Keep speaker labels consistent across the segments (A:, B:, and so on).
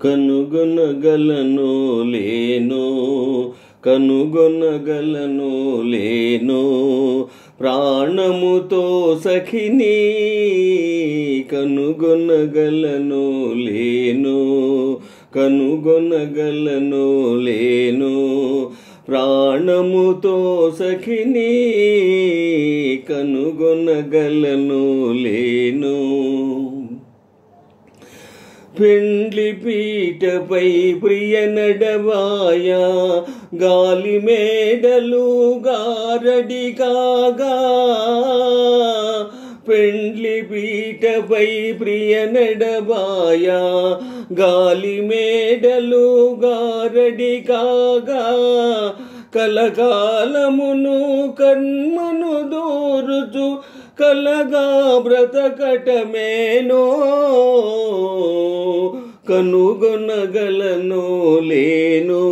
A: కనుగొనగలను లేను, కనుగొనగలను లేను ప్రాణముతో సఖిని, కనుగొనగలను లేను, కనుగొనగలను లేను ప్రాణముతో సఖిని, కనుగొనగలను లేను. పెండ్లి పీటపై ప్రియ నడవాయా, గాలి మేడలు గారడి కాగా. పెండ్లి పీటపై ప్రియ నడవాయా, గాలి మేడలు గారడి కాగా. కలకాలమును కన్మను దూరుచు కలగా బ్రతకటమేనో, కనుగొనగలను లేను,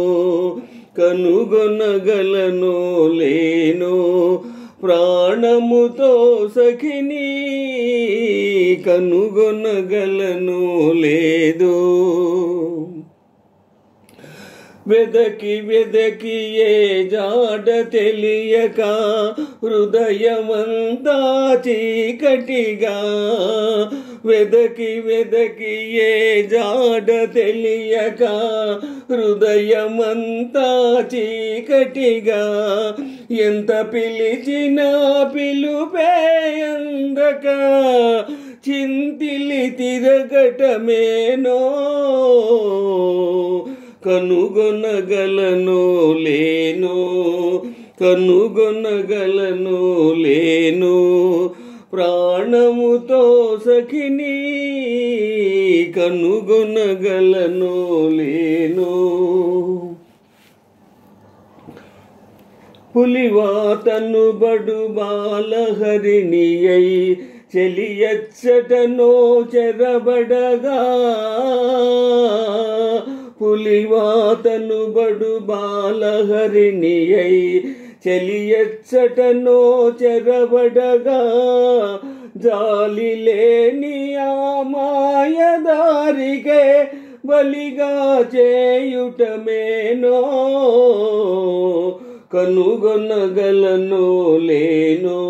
A: కనుగొనగలను లేను ప్రాణముతో సఖిని, కనుగొనగలను లేదు. వెదకి వెదకి ఏ జాడ తెలియక హృదయమంతా చీకటిగా. వెదకి వెదకి ఏ జాడ తెలియక హృదయమంతా చీకటిగా. ఎంత పిలిచినా పిలుపే అందక చింతిలి తిరగటమేనో, కనుగొనగలను లేను, కనుగొనగలను లేను ప్రాణముతో సఖిని, కనుగొనగలను లేను. పులివాతను బడు బాలహరిణి అయి చెలియచ్చటనో చెరబడగా. పులివాతను బడు బాలహరిణి అయి చెలియచ్చటనో చెరబడగా. జాలి లేని ఆ మాయదారికే బలిగా చేయుటమేనో, కనుగొనగలను లేను,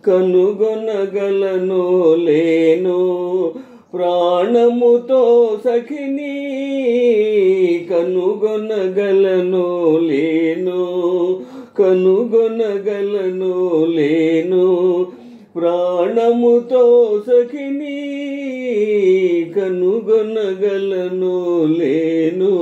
A: కనుగొనగలను లేను ప్రాణముతో సఖిని, కనుగొనగలను లేను, కనుగొనగలను లేను ప్రాణముతో సఖిని, కనుగొనగలను లేను.